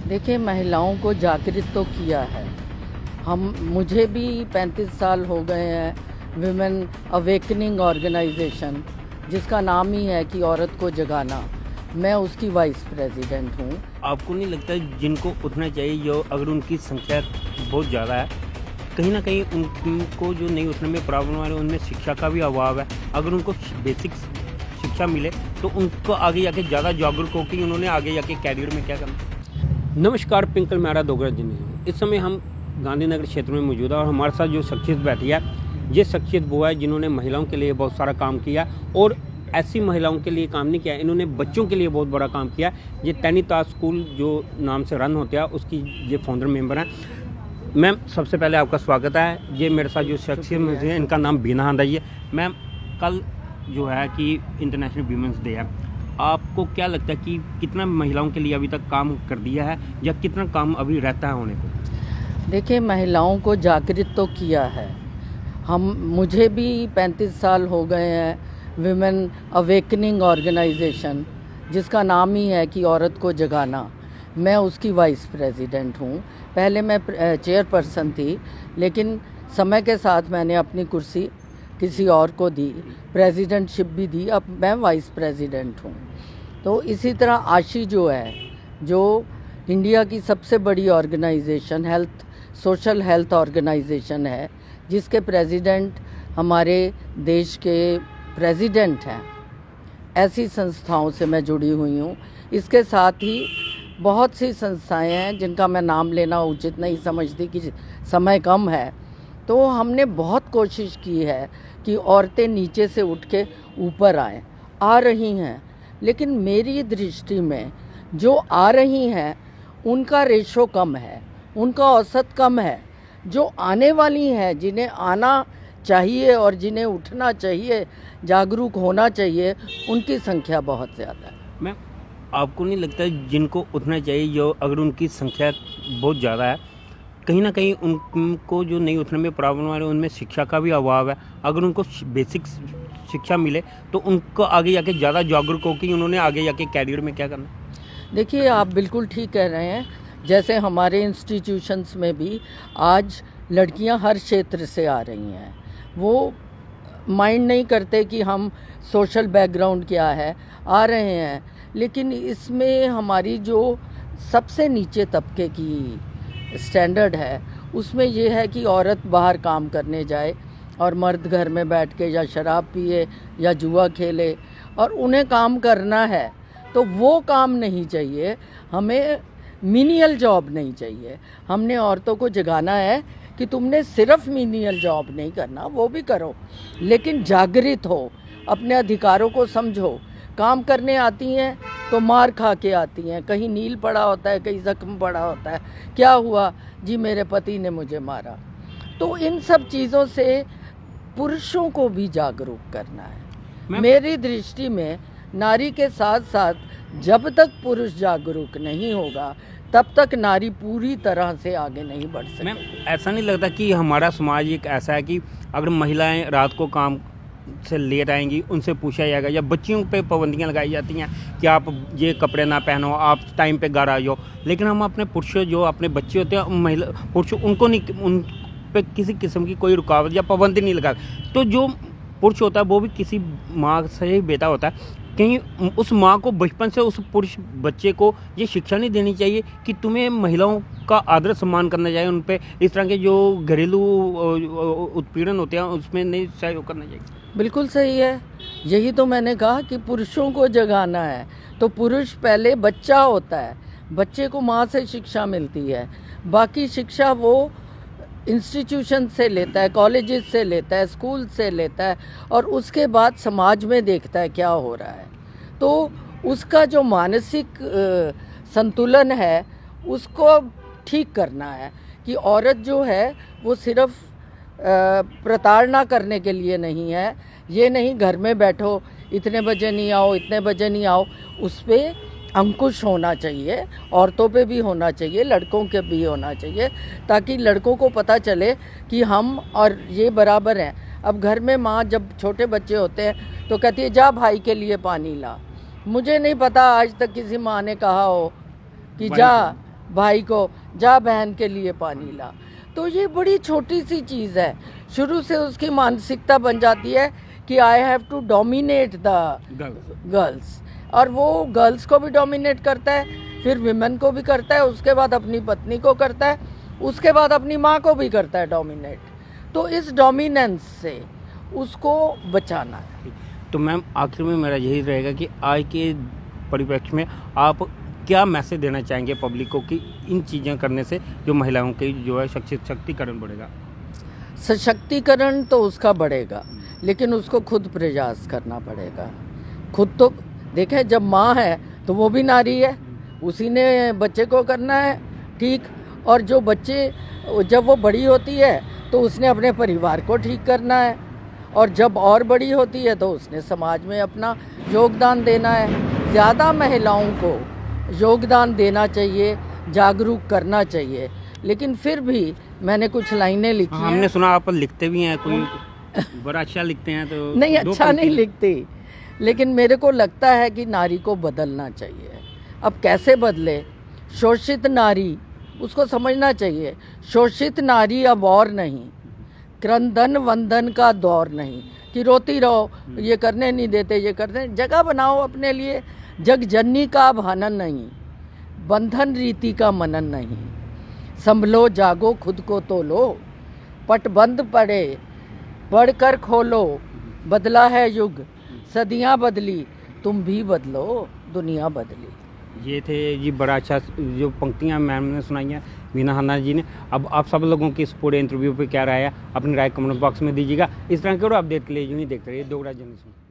देखिए, महिलाओं को जागृत तो किया है। मुझे भी 35 साल हो गए हैं विमेन अवेकनिंग ऑर्गेनाइजेशन, जिसका नाम ही है कि औरत को जगाना। मैं उसकी वाइस प्रेसिडेंट हूँ। आपको नहीं लगता जिनको उठना चाहिए, जो अगर उनकी संख्या बहुत ज़्यादा है, कहीं ना कहीं उनको जो नहीं उठने में प्रॉब्लम आ रही है, उनमें शिक्षा का भी अभाव है। अगर उनको बेसिक शिक्षा मिले तो उनको आगे जाके ज़्यादा जागरूक हो कि उन्होंने आगे जाके कैरियर में क्या करना। नमस्कार, पिंकल मेरा डोगरा जी। इस समय हम गांधीनगर क्षेत्र में मौजूद है और हमारे साथ जो शख्सियत बैठी है, ये शख्सियत वो है जिन्होंने महिलाओं के लिए बहुत सारा काम किया और ऐसी महिलाओं के लिए काम नहीं किया, इन्होंने बच्चों के लिए बहुत बड़ा काम किया। ये टैनीताज स्कूल जो नाम से रन होता है, उसकी ये फाउंडर मेंबर हैं। मैम, सबसे पहले आपका स्वागत है। ये मेरे साथ जो शख्सियत है, इनका नाम बीना हंदाई है। मैम, कल जो है कि इंटरनेशनल वीमेंस डे है, आपको क्या लगता है कि कितना महिलाओं के लिए अभी तक काम कर दिया है या कितना काम अभी रहता है होने को? देखिए, महिलाओं को जागृत तो किया है। मुझे भी 35 साल हो गए हैं विमेन अवेकनिंग ऑर्गेनाइजेशन, जिसका नाम ही है कि औरत को जगाना। मैं उसकी वाइस प्रेसिडेंट हूँ। पहले मैं चेयरपर्सन थी, लेकिन समय के साथ मैंने अपनी कुर्सी किसी और को दी, प्रेसिडेंटशिप भी दी। अब मैं वाइस प्रेसिडेंट हूँ। तो इसी तरह आशी जो है, जो इंडिया की सबसे बड़ी ऑर्गेनाइजेशन सोशल हेल्थ ऑर्गेनाइजेशन है, जिसके प्रेसिडेंट हमारे देश के प्रेसिडेंट हैं, ऐसी संस्थाओं से मैं जुड़ी हुई हूँ। इसके साथ ही बहुत सी संस्थाएं हैं जिनका मैं नाम लेना उचित नहीं समझती कि समय कम है। तो हमने बहुत कोशिश की है कि औरतें नीचे से उठ के ऊपर आ रही हैं, लेकिन मेरी दृष्टि में जो आ रही हैं उनका रेशो कम है, उनका औसत कम है। जो आने वाली हैं, जिन्हें आना चाहिए और जिन्हें उठना चाहिए, जागरूक होना चाहिए, उनकी संख्या बहुत ज़्यादा है। मैम, आपको नहीं लगता जिनको उठना चाहिए, जो अगर उनकी संख्या बहुत ज़्यादा है, कहीं ना कहीं उनको जो नहीं उठने में प्रॉब्लम आ रही है, उनमें शिक्षा का भी अभाव है। अगर उनको बेसिक शिक्षा मिले तो उनको आगे जाके ज़्यादा जागरूक हो कि उन्होंने आगे जाके कैरियर में क्या करना। देखिए, आप बिल्कुल ठीक कह रहे हैं। जैसे हमारे इंस्टीट्यूशंस में भी आज लड़कियां हर क्षेत्र से आ रही हैं। वो माइंड नहीं करते कि हम सोशल बैकग्राउंड क्या है, आ रहे हैं। लेकिन इसमें हमारी जो सबसे नीचे तबके की स्टैंडर्ड है, उसमें ये है कि औरत बाहर काम करने जाए और मर्द घर में बैठ के या शराब पिए या जुआ खेले, और उन्हें काम करना है तो वो काम नहीं चाहिए। हमें मिनियल जॉब नहीं चाहिए। हमने औरतों को जगाना है कि तुमने सिर्फ मिनियल जॉब नहीं करना, वो भी करो, लेकिन जागृत हो, अपने अधिकारों को समझो। काम करने आती हैं तो मार खा के आती हैं, कहीं नील पड़ा होता है, कहीं जख्म पड़ा होता है। क्या हुआ जी, मेरे पति ने मुझे मारा। तो इन सब चीज़ों से पुरुषों को भी जागरूक करना है। मेरी दृष्टि में नारी के साथ साथ जब तक पुरुष जागरूक नहीं होगा, तब तक नारी पूरी तरह से आगे नहीं बढ़ सकती। मैम, ऐसा नहीं लगता कि हमारा समाज एक ऐसा है कि अगर महिलाएं रात को काम से लेट आएंगी, उनसे पूछा जाएगा, या बच्चियों पे पाबंदियां लगाई जाती हैं कि आप ये कपड़े ना पहनो, आप टाइम पे घर आ जाओ, लेकिन हम अपने पुरुष जो अपने बच्चे होते हैं, महिला पुरुष, उनको नहीं, उन पे किसी किस्म की कोई रुकावट या पाबंदी नहीं लगा। तो जो पुरुष होता है वो भी किसी माँ से ही बेटा होता है। कहीं उस माँ को बचपन से उस पुरुष बच्चे को ये शिक्षा नहीं देनी चाहिए कि तुम्हें महिलाओं का आदर सम्मान करना चाहिए, उन पे इस तरह के जो घरेलू उत्पीड़न होते हैं उसमें नहीं सहयोग करना चाहिए? बिल्कुल सही है। यही तो मैंने कहा कि पुरुषों को जगाना है। तो पुरुष पहले बच्चा होता है, बच्चे को माँ से शिक्षा मिलती है, बाकी शिक्षा वो इंस्टीट्यूशन से लेता है, कॉलेजेस से लेता है, स्कूल से लेता है, और उसके बाद समाज में देखता है क्या हो रहा है। तो उसका जो मानसिक संतुलन है, उसको ठीक करना है कि औरत जो है वो सिर्फ प्रताड़ना करने के लिए नहीं है। ये नहीं घर में बैठो, इतने बजे नहीं आओ, इतने बजे नहीं आओ। उस पर अंकुश होना चाहिए, औरतों पे भी होना चाहिए, लड़कों के भी होना चाहिए, ताकि लड़कों को पता चले कि हम और ये बराबर हैं। अब घर में माँ जब छोटे बच्चे होते हैं तो कहती है जा भाई के लिए पानी ला। मुझे नहीं पता आज तक किसी माँ ने कहा हो कि जा भाई को, जा बहन के लिए पानी ला। तो ये बड़ी छोटी सी चीज़ है, शुरू से उसकी मानसिकता बन जाती है कि I have to dominate the girls, और वो गर्ल्स को भी डोमिनेट करता है, फिर विमेन को भी करता है, उसके बाद अपनी पत्नी को करता है, उसके बाद अपनी माँ को भी करता है डोमिनेट। तो इस डोमिनेंस से उसको बचाना है। तो मैम आखिर में मेरा यही रहेगा कि आज के परिप्रेक्ष्य में आप क्या मैसेज देना चाहेंगे पब्लिक को कि इन चीज़ें करने से जो महिलाओं की जो है सशक्तिकरण बढ़ेगा? सशक्तिकरण तो उसका बढ़ेगा, लेकिन उसको खुद प्रयास करना पड़ेगा। खुद तो देखें, जब माँ है तो वो भी नारी है, उसी ने बच्चे को करना है, ठीक। और जो बच्चे, जब वो बड़ी होती है तो उसने अपने परिवार को ठीक करना है, और जब और बड़ी होती है तो उसने समाज में अपना योगदान देना है। ज़्यादा महिलाओं को योगदान देना चाहिए, जागरूक करना चाहिए। लेकिन फिर भी मैंने कुछ लाइनें लिखी हैं। हमने सुना आप लिखते भी हैं, कोई बड़ा अच्छा लिखते हैं तो नहीं, अच्छा नहीं लिखती, लेकिन मेरे को लगता है कि नारी को बदलना चाहिए। अब कैसे बदले? शोषित नारी, उसको समझना चाहिए, शोषित नारी अब और नहीं, क्रंदन वंदन का दौर नहीं कि रोती रहो, ये करने नहीं देते, ये करते। जगह बनाओ अपने लिए, जग जननी का भानन नहीं, बंधन रीति का मनन नहीं। संभलो जागो खुद को तो लो, पट बंद पड़े पढ़कर खोलो, बदला है युग सदियां बदली, तुम भी बदलो दुनिया बदली। ये थे जी, बड़ा अच्छा जो पंक्तियां मैम ने सुनाई हैं वीना खन्ना जी ने। अब आप सब लोगों की इस पूरे इंटरव्यू पे क्या राय है, अपनी राय कमेंट बॉक्स में दीजिएगा। इस तरह के और अपडेट के लिए यूँ ही देखते रहिए दोगरा जनरेशन।